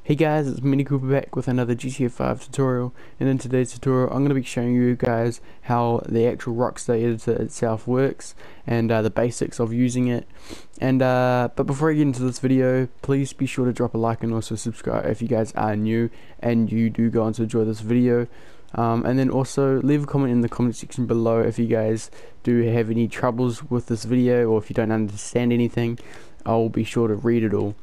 Hey guys, it's Mini Cooper back with another GTA 5 tutorial, and in today's tutorial I'm going to be showing you guys how the actual Rockstar Editor itself works and the basics of using it. And but before I get into this video, please be sure to drop a like and also subscribe if you guys are new and you do go on to enjoy this video. And then also leave a comment in the comment section below if you guys do have any troubles with this video, or if you don't understand anything. I'll be sure to read it all.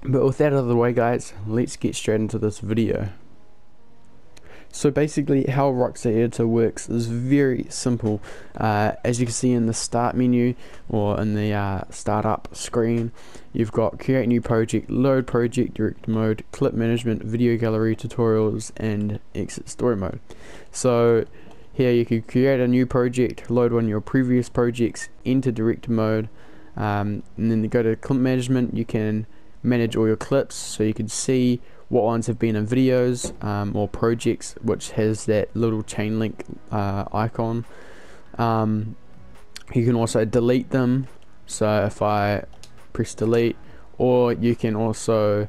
But with that out of the way, guys, let's get straight into this video. So basically how Rockstar Editor works is very simple. As you can see in the start menu, or in the startup screen, you've got create new project, load project, direct mode, clip management, video gallery, tutorials, and exit story mode. So here you can create a new project, load one of your previous projects into direct mode, and then you go to clip management. You can manage all your clips, so you can see what ones have been in videos or projects, which has that little chain link icon. You can also delete them, so if I press delete, or you can also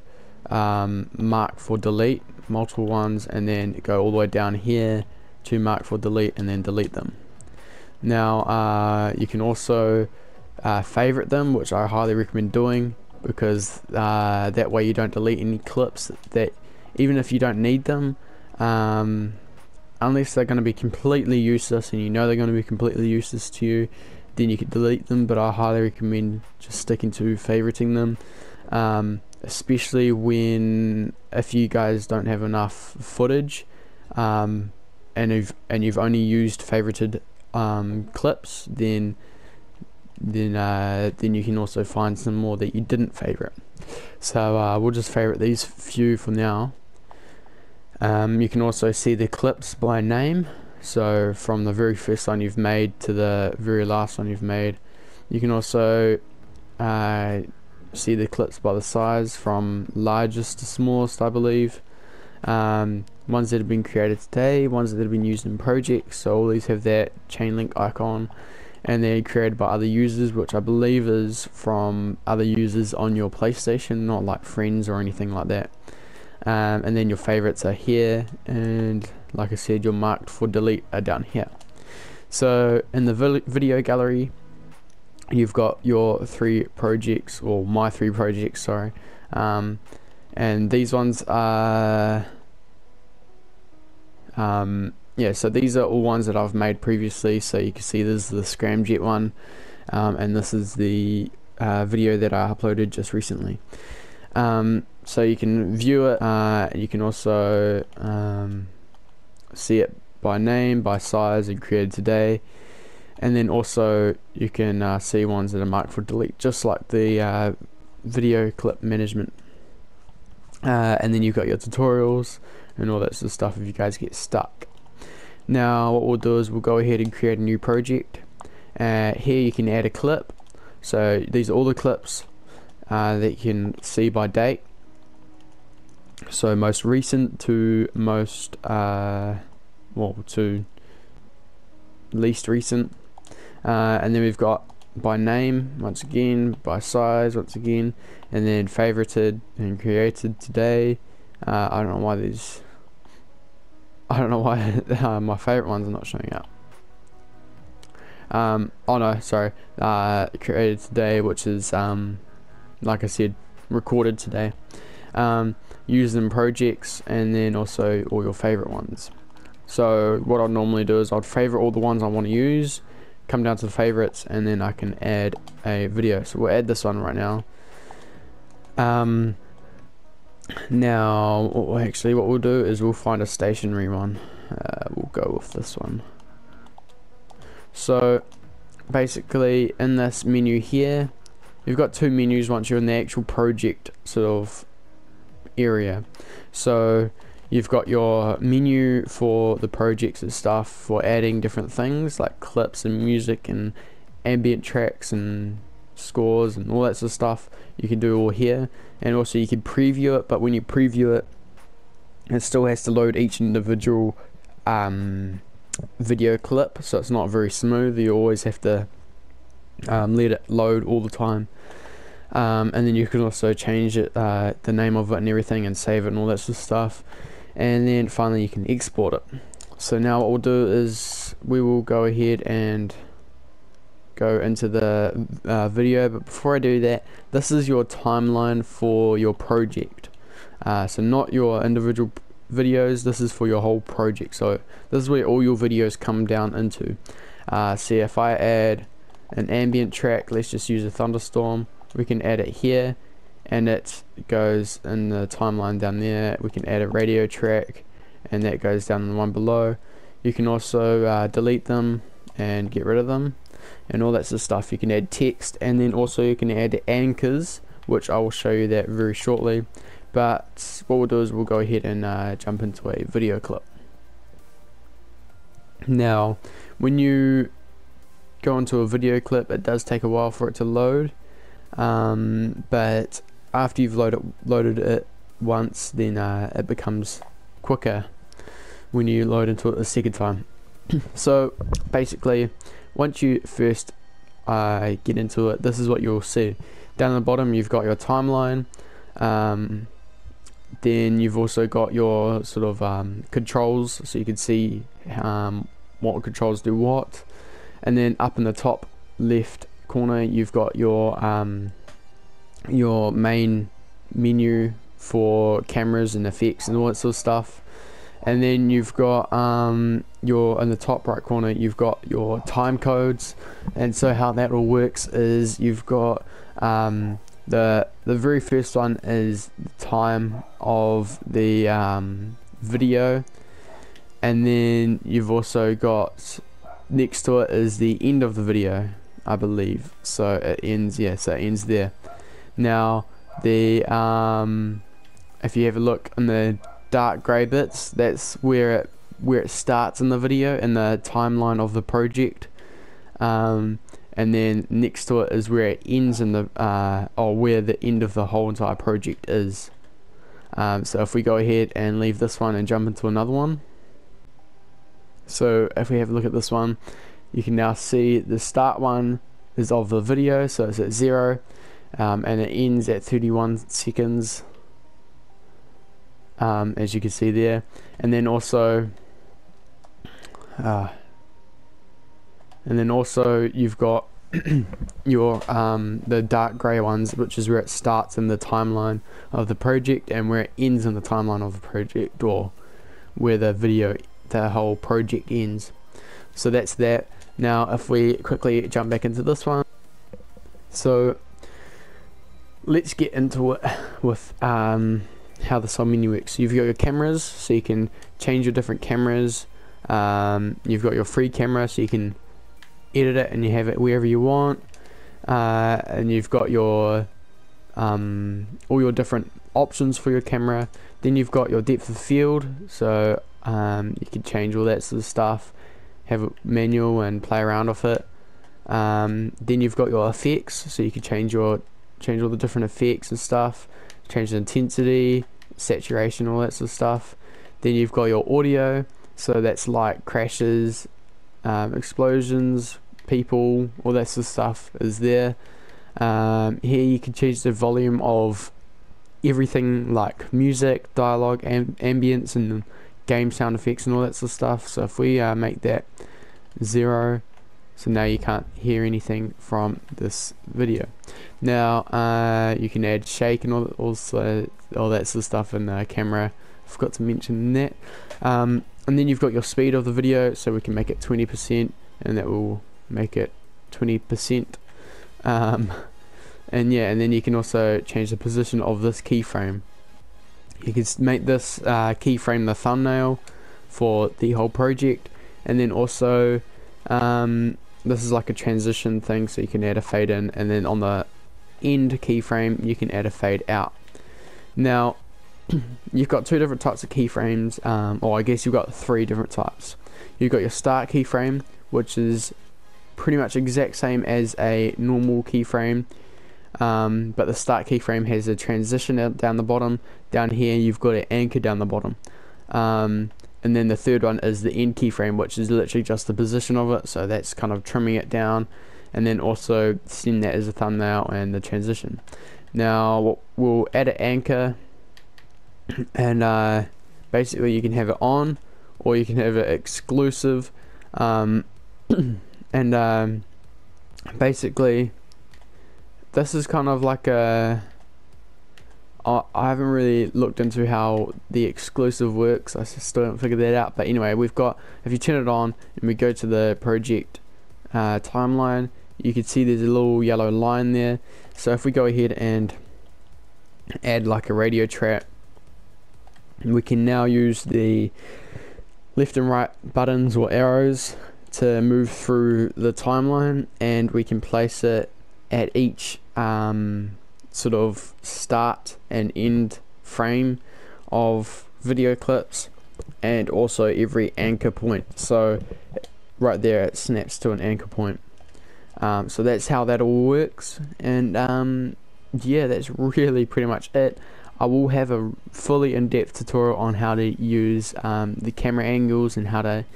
mark for delete multiple ones and then go all the way down here to mark for delete and then delete them. Now you can also favorite them, which I highly recommend doing, because that way you don't delete any clips that, even if you don't need them, unless they're going to be completely useless and you know they're going to be completely useless to you, then you could delete them. But I highly recommend just sticking to favoriting them, especially if you guys don't have enough footage, and you've only used favorited clips, then you can also find some more that you didn't favorite. So we'll just favorite these few for now. You can also see the clips by name, so from the very first one you've made to the very last one you've made. You can also see the clips by the size, from largest to smallest, I believe. Ones that have been created today, ones that have been used in projects, so all these have that chain link icon. And they're created by other users, which I believe is from other users on your PlayStation, not like friends or anything like that. And then your favorites are here, and like I said, your marked for delete are down here. So in the video gallery, you've got your three projects, or my three projects, sorry. And these ones are yeah, so these are all ones that I've made previously. So you can see this is the Scramjet one, and this is the video that I uploaded just recently. So you can view it, you can also see it by name, by size, and created today. And then also you can see ones that are marked for delete, just like the video clip management. And then you've got your tutorials and all that sort of stuff if you guys get stuck. Now what we'll do is we'll go ahead and create a new project. Here you can add a clip, so these are all the clips that you can see by date, so most recent to most to least recent. And then we've got by name once again, by size once again, and then favorited and created today. I don't know why my favorite ones are not showing up. Oh no, sorry. Created today, which is like I said, recorded today. Use them projects, and then also all your favorite ones. So what I'd normally do is I'd favorite all the ones I want to use, come down to the favorites, and then I can add a video. So we'll add this one right now. Now actually what we'll do is we'll find a stationary one. We'll go with this one. So basically in this menu here, you've got two menus once you're in the actual project sort of area. So you've got your menu for the projects and stuff, for adding different things like clips and music and ambient tracks and scores and all that sort of stuff. You can do all here, and also you can preview it, but when you preview it, it still has to load each individual video clip, so it's not very smooth. You always have to let it load all the time. and then you can also change it, the name of it and everything, and save it and all that sort of stuff. And then finally you can export it. So now what we'll do is we will go ahead and go into the video, but before I do that, this is your timeline for your project. So not your individual videos, this is for your whole project. So this is where all your videos come down into. See, if I add an ambient track, let's just use a thunderstorm, we can add it here and it goes in the timeline down there. We can add a radio track and that goes down the one below. You can also delete them and get rid of them and all that sort of stuff. You can add text, and then also you can add anchors, which I will show you that very shortly. But what we'll do is we'll go ahead and jump into a video clip. Now when you go into a video clip, it does take a while for it to load, but after you've loaded it once, then it becomes quicker when you load into it the second time. So basically, once you first get into it, this is what you'll see. Down at the bottom you've got your timeline, then you've also got your sort of controls, so you can see what controls do what. And then up in the top left corner you've got your main menu for cameras and effects and all that sort of stuff. And then you've got your, in the top right corner you've got your time codes. And so how that all works is you've got the very first one is the time of the video, and then you've also got next to it is the end of the video, I believe. So it ends, yeah, so it ends there. Now the if you have a look in the dark grey bits, that's where it starts in the video, in the timeline of the project, and then next to it is where it ends in the or where the end of the whole entire project is. So if we go ahead and leave this one and jump into another one, so if we have a look at this one, you can now see the start one is of the video, so it's at 0, and it ends at 31 seconds, as you can see there. And then also you've got your the dark grey ones, which is where it starts in the timeline of the project and where it ends in the timeline of the project, or where the whole project ends. So that's that. Now if we quickly jump back into this one, so let's get into it with how the song menu works. So you've got your cameras, so you can change your different cameras. You've got your free camera, so you can edit it and you have it wherever you want, and you've got your all your different options for your camera. Then you've got your depth of field, so you can change all that sort of stuff, have a manual and play around with it. Then you've got your effects, so you can change all the different effects and stuff, change the intensity, saturation, all that sort of stuff. Then you've got your audio, so that's like crashes, explosions, people, all that sort of stuff is there. Here you can change the volume of everything, like music, dialogue, ambience, and game sound effects and all that sort of stuff. So if we make that 0, so now you can't hear anything from this video. Now you can add shake and also all that sort of stuff in the camera. I forgot to mention that. And then you've got your speed of the video, so we can make it 20%, and that will make it 20%. And yeah, and then you can also change the position of this keyframe. You can make this keyframe the thumbnail for the whole project, and then also this is like a transition thing, so you can add a fade in, and then on the end keyframe you can add a fade out. Now you've got two different types of keyframes, or I guess you've got three different types. You've got your start keyframe, which is pretty much exact same as a normal keyframe, but the start keyframe has a transition down the bottom. Down here you've got an anchor down the bottom, and then the third one is the end keyframe, which is literally just the position of it, so that's kind of trimming it down. and then also send that as a thumbnail and the transition. Now we'll add an anchor, and basically you can have it on or you can have it exclusive, and basically this is kind of like a I haven't really looked into how the exclusive works. I still haven't figured that out, but anyway, we've got, if you turn it on and we go to the project timeline, you can see there's a little yellow line there. So if we go ahead and add like a radio track, we can now use the left and right buttons or arrows to move through the timeline, and we can place it at each sort of start and end frame of video clips, and also every anchor point. So right there it snaps to an anchor point. So that's how that all works, and yeah, that's really pretty much it. I will have a fully in-depth tutorial on how to use the camera angles and how to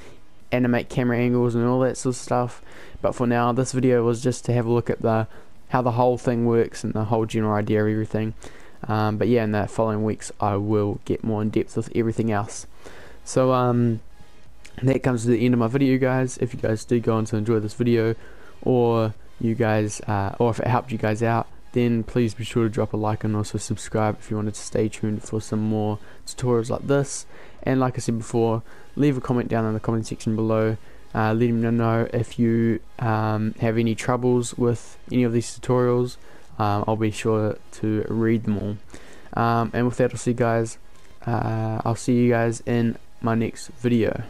animate camera angles and all that sort of stuff, but for now this video was just to have a look at how the whole thing works and the whole general idea of everything. But yeah, in the following weeks I will get more in depth with everything else. So that comes to the end of my video, guys. If you guys do go on to enjoy this video, or you guys or if it helped you guys out, then please be sure to drop a like and also subscribe if you wanted to stay tuned for some more tutorials like this. And like I said before, leave a comment down in the comment section below. Let me know if you have any troubles with any of these tutorials. I'll be sure to read them all. And with that, I'll see you guys in my next video.